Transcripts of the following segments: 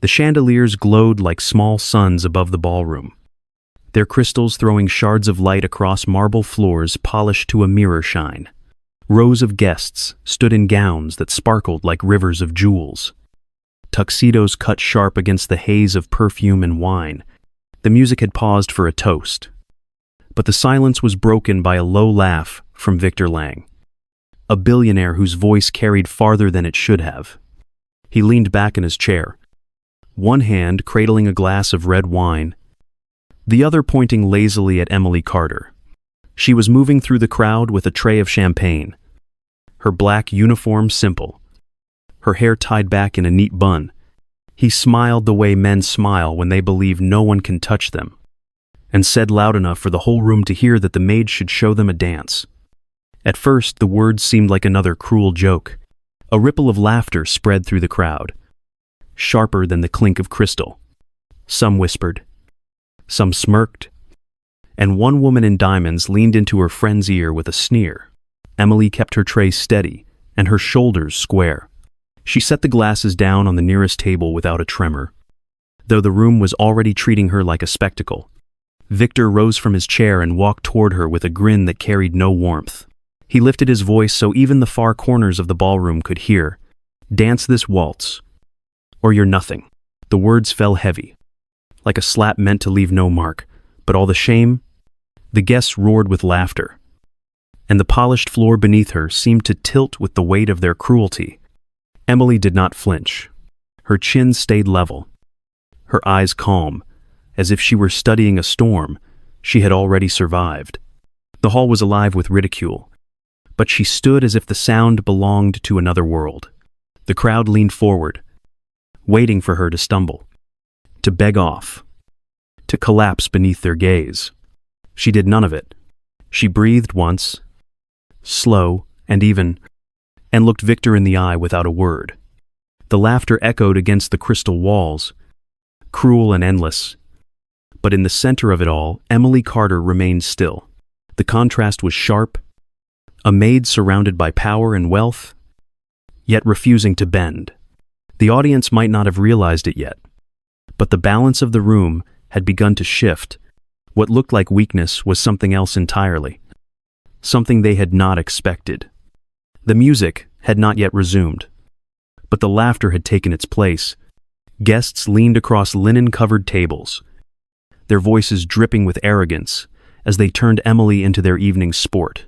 The chandeliers glowed like small suns above the ballroom, their crystals throwing shards of light across marble floors polished to a mirror shine. Rows of guests stood in gowns that sparkled like rivers of jewels. Tuxedos cut sharp against the haze of perfume and wine. The music had paused for a toast, but the silence was broken by a low laugh from Victor Lang, a billionaire whose voice carried farther than it should have. He leaned back in his chair, one hand cradling a glass of red wine, the other pointing lazily at Emily Carter. She was moving through the crowd with a tray of champagne, her black uniform simple, her hair tied back in a neat bun. He smiled the way men smile when they believe no one can touch them, and said loud enough for the whole room to hear that the maid should show them a dance. At first, the words seemed like another cruel joke. A ripple of laughter spread through the crowd, sharper than the clink of crystal. Some whispered, some smirked, and one woman in diamonds leaned into her friend's ear with a sneer. Emily kept her tray steady and her shoulders square. She set the glasses down on the nearest table without a tremor, though the room was already treating her like a spectacle. Victor rose from his chair and walked toward her with a grin that carried no warmth. He lifted his voice so even the far corners of the ballroom could hear. "Dance this waltz, or you're nothing." The words fell heavy, like a slap meant to leave no mark, but all the shame. The guests roared with laughter, and the polished floor beneath her seemed to tilt with the weight of their cruelty. Emily did not flinch. Her chin stayed level, her eyes calm, as if she were studying a storm she had already survived. The hall was alive with ridicule, but she stood as if the sound belonged to another world. The crowd leaned forward, waiting for her to stumble, to beg off, to collapse beneath their gaze. She did none of it. She breathed once, slow and even, and looked Victor in the eye without a word. The laughter echoed against the crystal walls, cruel and endless. But in the center of it all, Emily Carter remained still. The contrast was sharp, a maid surrounded by power and wealth, yet refusing to bend. The audience might not have realized it yet, but the balance of the room had begun to shift. What looked like weakness was something else entirely, something they had not expected. The music had not yet resumed, but the laughter had taken its place. Guests leaned across linen-covered tables, their voices dripping with arrogance as they turned Emily into their evening sport.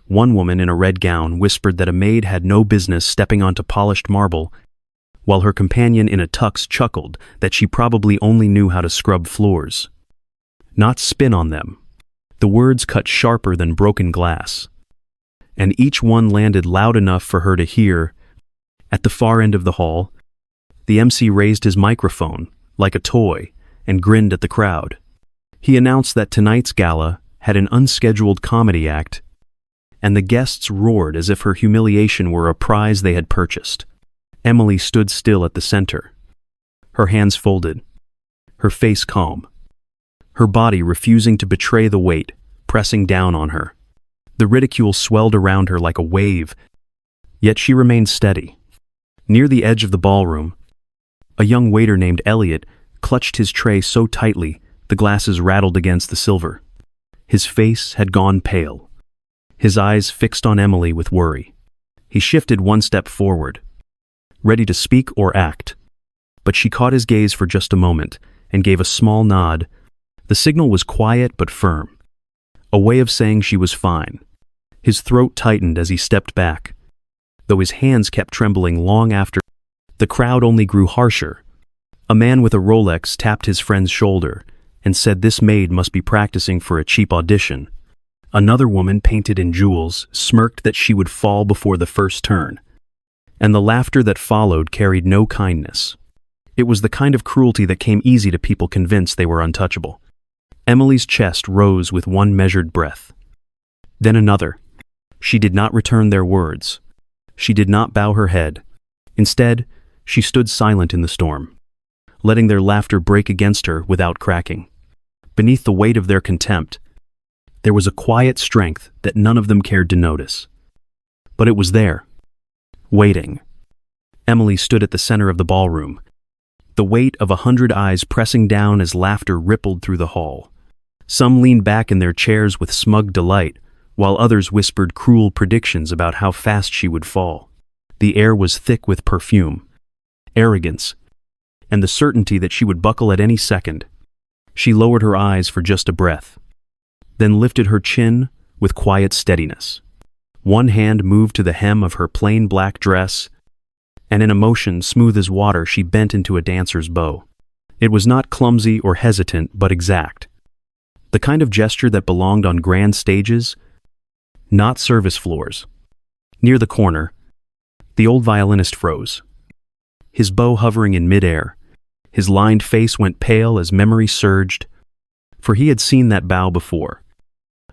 One woman in a red gown whispered that a maid had no business stepping onto polished marble, while her companion in a tux chuckled that she probably only knew how to scrub floors, not spin on them. The words cut sharper than broken glass, and each one landed loud enough for her to hear. At the far end of the hall, the MC raised his microphone, like a toy, and grinned at the crowd. He announced that tonight's gala had an unscheduled comedy act, and the guests roared as if her humiliation were a prize they had purchased. Emily stood still at the center, her hands folded, her face calm, her body refusing to betray the weight pressing down on her. The ridicule swelled around her like a wave, yet she remained steady. Near the edge of the ballroom, a young waiter named Elliot clutched his tray so tightly the glasses rattled against the silver. His face had gone pale, his eyes fixed on Emily with worry. He shifted one step forward, ready to speak or act, but she caught his gaze for just a moment and gave a small nod. The signal was quiet but firm, a way of saying she was fine. His throat tightened as he stepped back, though his hands kept trembling long after. The crowd only grew harsher. A man with a Rolex tapped his friend's shoulder and said this maid must be practicing for a cheap audition. Another woman, painted in jewels, smirked that she would fall before the first turn, and the laughter that followed carried no kindness. It was the kind of cruelty that came easy to people convinced they were untouchable. Emily's chest rose with one measured breath, then another. She did not return their words. She did not bow her head. Instead, she stood silent in the storm, letting their laughter break against her without cracking. Beneath the weight of their contempt, there was a quiet strength that none of them cared to notice. But it was there, waiting. Emily stood at the center of the ballroom, the weight of 100 eyes pressing down as laughter rippled through the hall. Some leaned back in their chairs with smug delight, while others whispered cruel predictions about how fast she would fall. The air was thick with perfume, arrogance, and the certainty that she would buckle at any second. She lowered her eyes for just a breath, then lifted her chin with quiet steadiness. One hand moved to the hem of her plain black dress, and in a motion smooth as water she bent into a dancer's bow. It was not clumsy or hesitant, but exact. The kind of gesture that belonged on grand stages, not service floors. Near the corner, the old violinist froze, his bow hovering in midair. His lined face went pale as memory surged, for he had seen that bow before,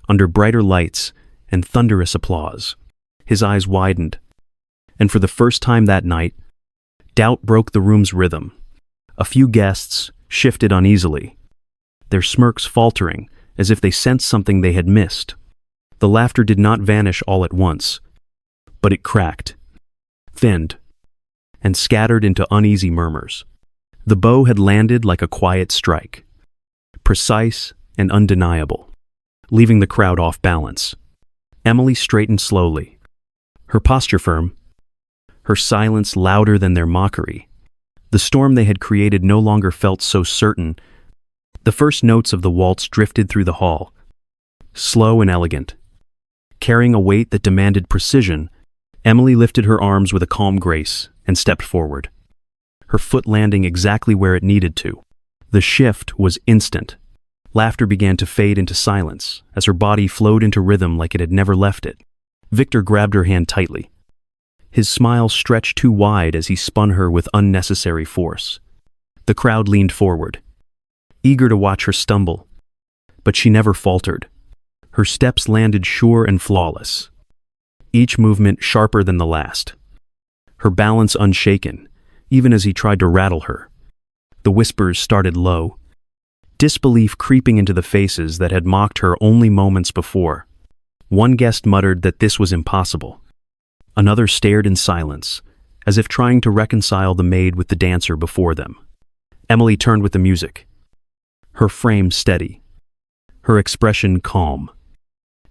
under brighter lights and thunderous applause. His eyes widened, and for the first time that night, doubt broke the room's rhythm. A few guests shifted uneasily, their smirks faltering as if they sensed something they had missed. The laughter did not vanish all at once, but it cracked, thinned, and scattered into uneasy murmurs. The bow had landed like a quiet strike, precise and undeniable, leaving the crowd off balance. Emily straightened slowly, her posture firm, her silence louder than their mockery. The storm they had created no longer felt so certain. The first notes of the waltz drifted through the hall, slow and elegant. Carrying a weight that demanded precision, Emily lifted her arms with a calm grace and stepped forward, her foot landing exactly where it needed to. The shift was instant. Laughter began to fade into silence as her body flowed into rhythm like it had never left it. Victor grabbed her hand tightly. His smile stretched too wide as he spun her with unnecessary force. The crowd leaned forward, eager to watch her stumble, but she never faltered. Her steps landed sure and flawless, each movement sharper than the last, her balance unshaken, even as he tried to rattle her. The whispers started low, disbelief creeping into the faces that had mocked her only moments before. One guest muttered that this was impossible. Another stared in silence, as if trying to reconcile the maid with the dancer before them. Emily turned with the music, her frame steady, her expression calm.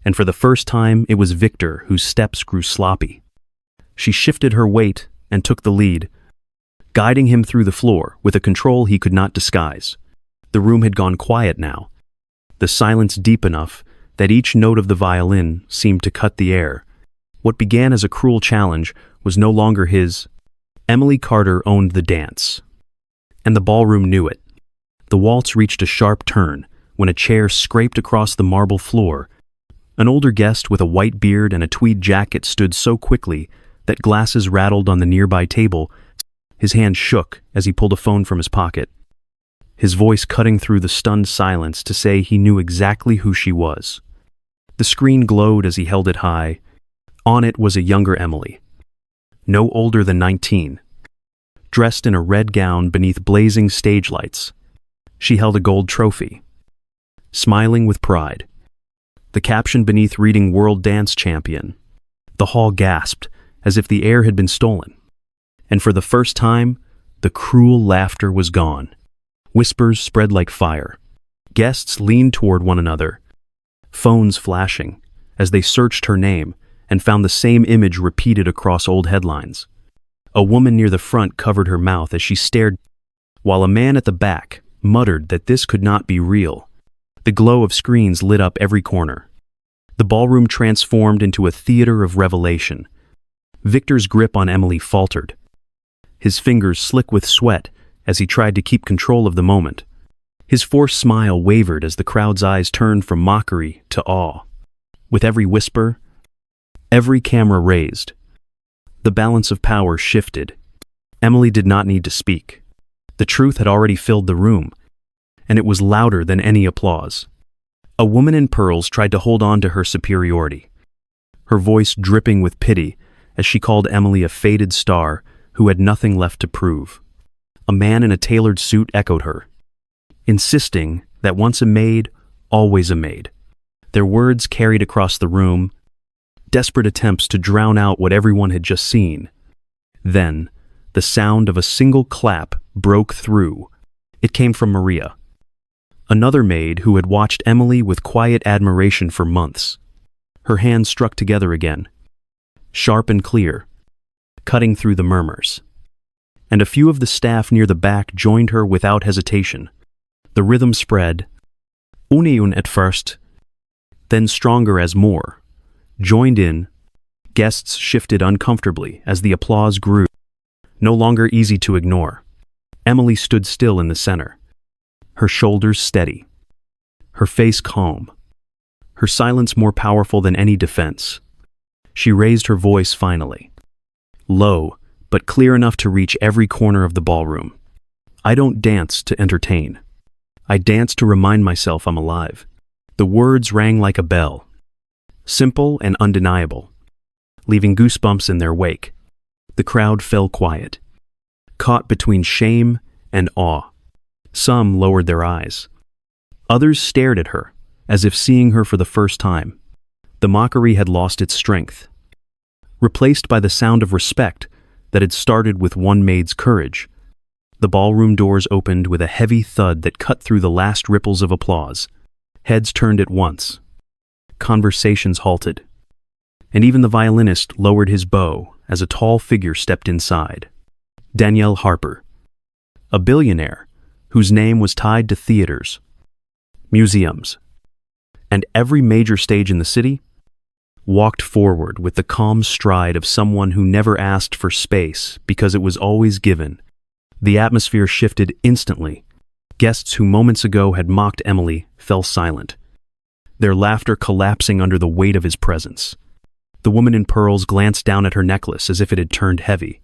And for the first time, it was Victor whose steps grew sloppy. She shifted her weight and took the lead, guiding him through the floor with a control he could not disguise. The room had gone quiet now, the silence deep enough that each note of the violin seemed to cut the air. What began as a cruel challenge was no longer his. Emily Carter owned the dance, and the ballroom knew it. The waltz reached a sharp turn when a chair scraped across the marble floor. An older guest with a white beard and a tweed jacket stood so quickly that glasses rattled on the nearby table. His hand shook as he pulled a phone from his pocket, his voice cutting through the stunned silence to say he knew exactly who she was. The screen glowed as he held it high. On it was a younger Emily, no older than 19, dressed in a red gown beneath blazing stage lights. She held a gold trophy, smiling with pride, the caption beneath reading World Dance Champion. The hall gasped as if the air had been stolen, and for the first time, the cruel laughter was gone. Whispers spread like fire. Guests leaned toward one another, phones flashing, as they searched her name and found the same image repeated across old headlines. A woman near the front covered her mouth as she stared, while a man at the back muttered that this could not be real. The glow of screens lit up every corner. The ballroom transformed into a theater of revelation. Victor's grip on Emily faltered, his fingers slick with sweat as he tried to keep control of the moment. His forced smile wavered as the crowd's eyes turned from mockery to awe. With every whisper, every camera raised, the balance of power shifted. Emily did not need to speak. The truth had already filled the room, and it was louder than any applause. A woman in pearls tried to hold on to her superiority, her voice dripping with pity as she called Emily a faded star who had nothing left to prove. A man in a tailored suit echoed her, insisting that once a maid, always a maid. Their words carried across the room, desperate attempts to drown out what everyone had just seen. Then, the sound of a single clap broke through. It came from Maria, another maid who had watched Emily with quiet admiration for months. Her hands struck together again, sharp and clear, cutting through the murmurs. And a few of the staff near the back joined her without hesitation. The rhythm spread, union at first, then stronger as more joined in. Guests shifted uncomfortably as the applause grew, no longer easy to ignore. Emily stood still in the center, her shoulders steady, her face calm, her silence more powerful than any defense. She raised her voice finally, low but clear enough to reach every corner of the ballroom. I don't dance to entertain. I dance to remind myself I'm alive. The words rang like a bell, simple and undeniable, leaving goosebumps in their wake. The crowd fell quiet, caught between shame and awe. Some lowered their eyes. Others stared at her, as if seeing her for the first time. The mockery had lost its strength, replaced by the sound of respect that had started with one maid's courage. The ballroom doors opened with a heavy thud that cut through the last ripples of applause. Heads turned at once. Conversations halted. And even the violinist lowered his bow as a tall figure stepped inside. Danielle Harper, a billionaire whose name was tied to theaters, museums, and every major stage in the city, walked forward with the calm stride of someone who never asked for space because it was always given. The atmosphere shifted instantly. Guests who moments ago had mocked Emily fell silent, their laughter collapsing under the weight of his presence. The woman in pearls glanced down at her necklace as if it had turned heavy.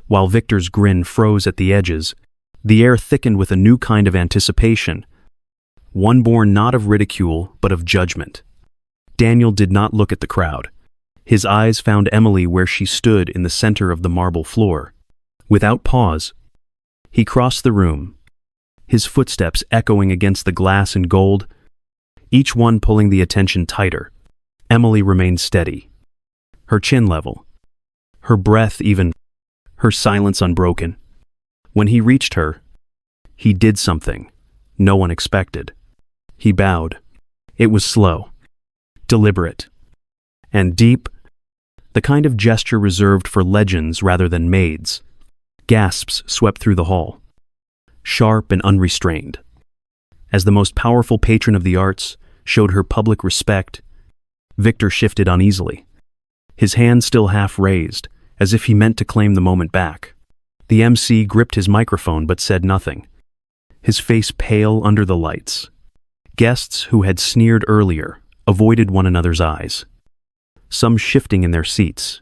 While Victor's grin froze at the edges, the air thickened with a new kind of anticipation, one born not of ridicule but of judgment. Daniel did not look at the crowd. His eyes found Emily where she stood in the center of the marble floor. Without pause, he crossed the room, his footsteps echoing against the glass and gold, each one pulling the attention tighter. Emily remained steady, her chin level, her breath even, her silence unbroken. When he reached her, he did something no one expected. He bowed. It was slow, deliberate, and deep, the kind of gesture reserved for legends rather than maids. Gasps swept through the hall, sharp and unrestrained. As the most powerful patron of the arts showed her public respect, Victor shifted uneasily, his hand still half raised, as if he meant to claim the moment back. The MC gripped his microphone but said nothing, his face pale under the lights. Guests who had sneered earlier avoided one another's eyes, some shifting in their seats,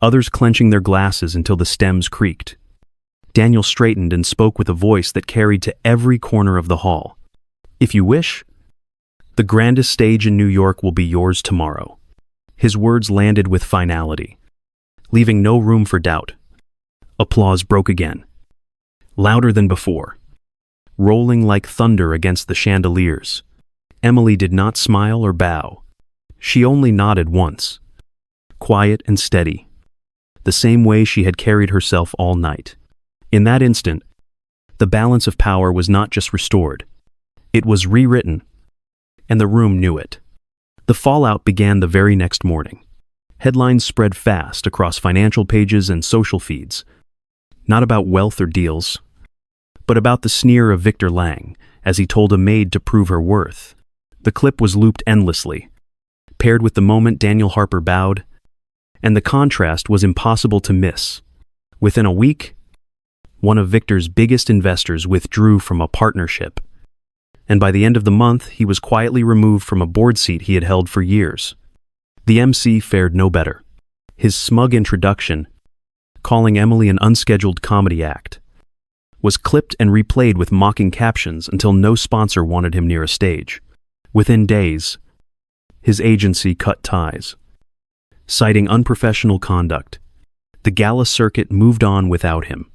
others clenching their glasses until the stems creaked. Daniel straightened and spoke with a voice that carried to every corner of the hall. If you wish, the grandest stage in New York will be yours tomorrow. His words landed with finality, leaving no room for doubt. Applause broke again, louder than before, rolling like thunder against the chandeliers. Emily did not smile or bow. She only nodded once, quiet and steady, the same way she had carried herself all night. In that instant, the balance of power was not just restored, it was rewritten, and the room knew it. The fallout began the very next morning. Headlines spread fast across financial pages and social feeds, not about wealth or deals, but about the sneer of Victor Lang as he told a maid to prove her worth. The clip was looped endlessly, paired with the moment Daniel Harper bowed, and the contrast was impossible to miss. Within a week, one of Victor's biggest investors withdrew from a partnership, and by the end of the month, he was quietly removed from a board seat he had held for years. The MC fared no better. His smug introduction, calling Emily an unscheduled comedy act, was clipped and replayed with mocking captions until no sponsor wanted him near a stage. Within days, his agency cut ties, citing unprofessional conduct. The gala circuit moved on without him,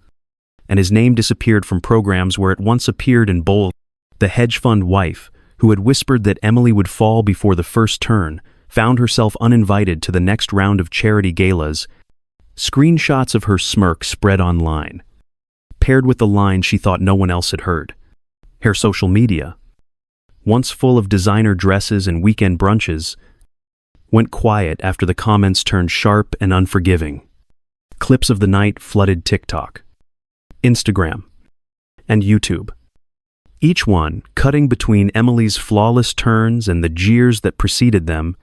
and his name disappeared from programs where it once appeared in bold. The hedge fund wife, who had whispered that Emily would fall before the first turn, found herself uninvited to the next round of charity galas. Screenshots of her smirk spread online, paired with the line she thought no one else had heard. Her social media, once full of designer dresses and weekend brunches, went quiet after the comments turned sharp and unforgiving. Clips of the night flooded TikTok, Instagram, and YouTube, each one cutting between Emily's flawless turns and the jeers that preceded them.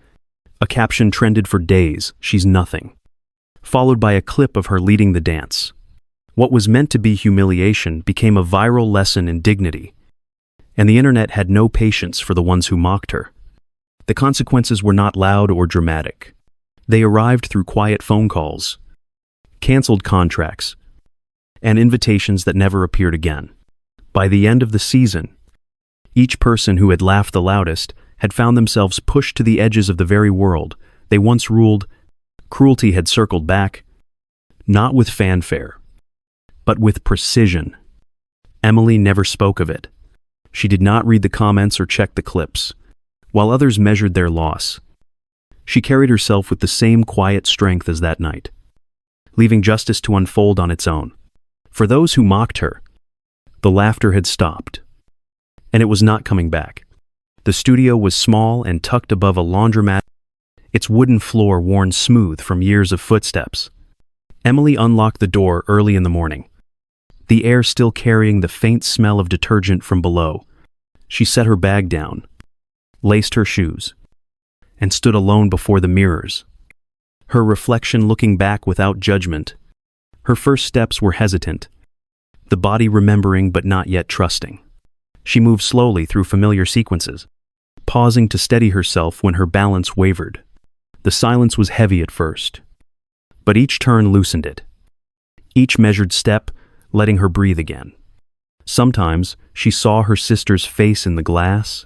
A caption trended for days, "She's nothing," followed by a clip of her leading the dance. What was meant to be humiliation became a viral lesson in dignity, and the internet had no patience for the ones who mocked her. The consequences were not loud or dramatic. They arrived through quiet phone calls, canceled contracts, and invitations that never appeared again. By the end of the season, each person who had laughed the loudest had found themselves pushed to the edges of the very world they once ruled. Cruelty had circled back, not with fanfare, but with precision. Emily never spoke of it. She did not read the comments or check the clips. While others measured their loss, she carried herself with the same quiet strength as that night, leaving justice to unfold on its own. For those who mocked her, the laughter had stopped, and it was not coming back. The studio was small and tucked above a laundromat, its wooden floor worn smooth from years of footsteps. Emily unlocked the door early in the morning, the air still carrying the faint smell of detergent from below. She set her bag down, laced her shoes, and stood alone before the mirrors, her reflection looking back without judgment. Her first steps were hesitant, the body remembering but not yet trusting. She moved slowly through familiar sequences, pausing to steady herself when her balance wavered. The silence was heavy at first, but each turn loosened it, each measured step letting her breathe again. Sometimes she saw her sister's face in the glass,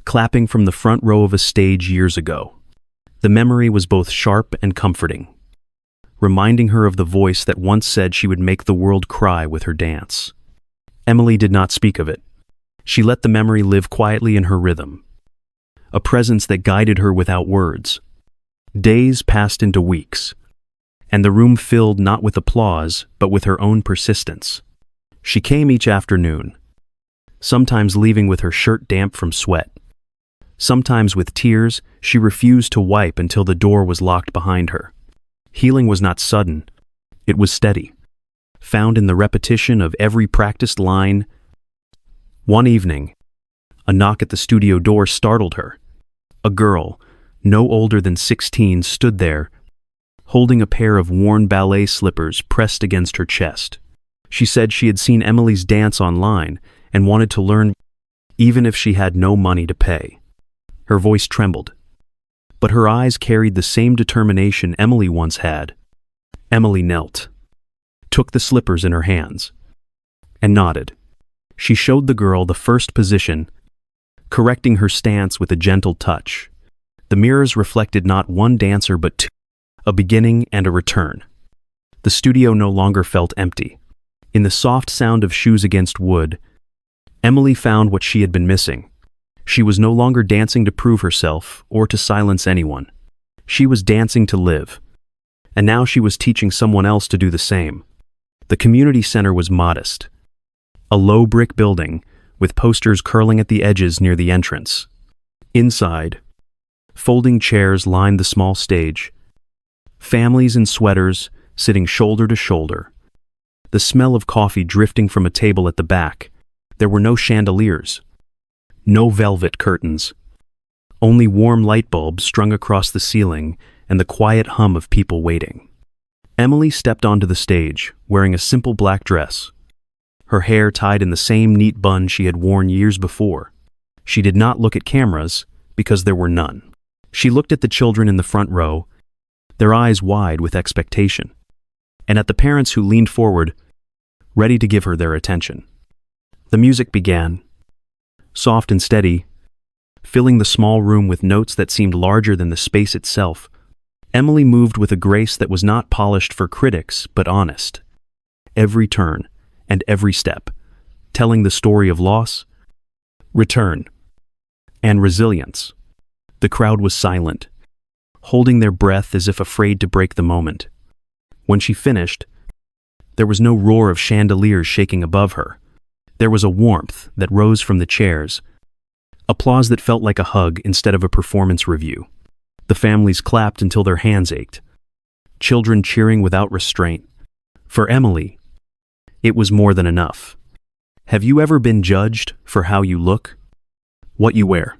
clapping from the front row of a stage years ago. The memory was both sharp and comforting, reminding her of the voice that once said she would make the world cry with her dance. Emily did not speak of it. She let the memory live quietly in her rhythm, a presence that guided her without words. Days passed into weeks, and the room filled not with applause, but with her own persistence. She came each afternoon, sometimes leaving with her shirt damp from sweat. Sometimes with tears she refused to wipe until the door was locked behind her. Healing was not sudden, it was steady, found in the repetition of every practiced line. One evening, a knock at the studio door startled her. A girl, no older than 16, stood there, holding a pair of worn ballet slippers pressed against her chest. She said she had seen Emily's dance online and wanted to learn, even if she had no money to pay. Her voice trembled, but her eyes carried the same determination Emily once had. Emily knelt, took the slippers in her hands, and nodded. She showed the girl the first position, correcting her stance with a gentle touch. The mirrors reflected not one dancer but two, a beginning and a return. The studio no longer felt empty. In the soft sound of shoes against wood, Emily found what she had been missing. She was no longer dancing to prove herself or to silence anyone. She was dancing to live, and now she was teaching someone else to do the same. The community center was modest, a low brick building with posters curling at the edges near the entrance. Inside, folding chairs lined the small stage, families in sweaters sitting shoulder to shoulder, the smell of coffee drifting from a table at the back. There were no chandeliers, no velvet curtains, only warm light bulbs strung across the ceiling and the quiet hum of people waiting. Emily stepped onto the stage, wearing a simple black dress, her hair tied in the same neat bun she had worn years before. She did not look at cameras because there were none. She looked at the children in the front row, their eyes wide with expectation, and at the parents who leaned forward, ready to give her their attention. The music began, soft and steady, filling the small room with notes that seemed larger than the space itself. Emily moved with a grace that was not polished for critics, but honest. Every turn and every step, telling the story of loss, return, and resilience. The crowd was silent, holding their breath as if afraid to break the moment. When she finished, There was no roar of chandeliers shaking above her. There was a warmth that rose from the chairs, applause that felt like a hug instead of a performance review. The families clapped until their hands ached, children cheering without restraint. For Emily, it was more than enough. Have you ever been judged for how you look, what you wear,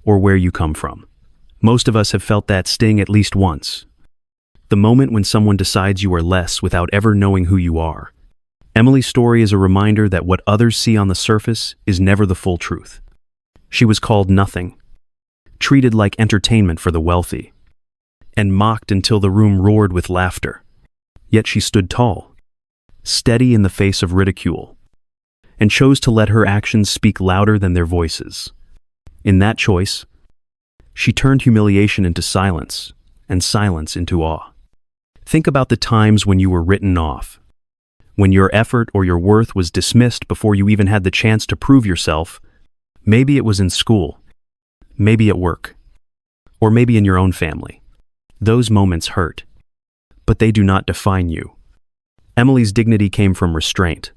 or where you come from? Most of us have felt that sting at least once. The moment when someone decides you are less without ever knowing who you are. Emily's story is a reminder that what others see on the surface is never the full truth. She was called nothing, treated like entertainment for the wealthy, and mocked until the room roared with laughter. Yet she stood tall, steady in the face of ridicule, and chose to let her actions speak louder than their voices. In that choice, she turned humiliation into silence, and silence into awe. Think about the times when you were written off, when your effort or your worth was dismissed before you even had the chance to prove yourself. Maybe it was in school, maybe at work, or maybe in your own family. Those moments hurt, but they do not define you. Emily's dignity came from restraint,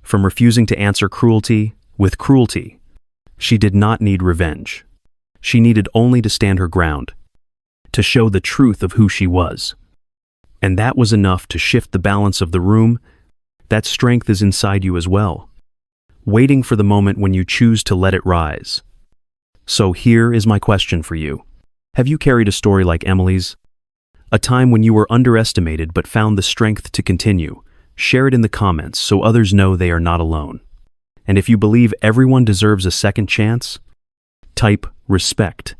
from refusing to answer cruelty with cruelty. She did not need revenge. She needed only to stand her ground, to show the truth of who she was. And that was enough to shift the balance of the room. That strength is inside you as well, waiting for the moment when you choose to let it rise. So here is my question for you. Have you carried a story like Emily's? A time when you were underestimated but found the strength to continue? Share it in the comments so others know they are not alone. And if you believe everyone deserves a second chance, type respect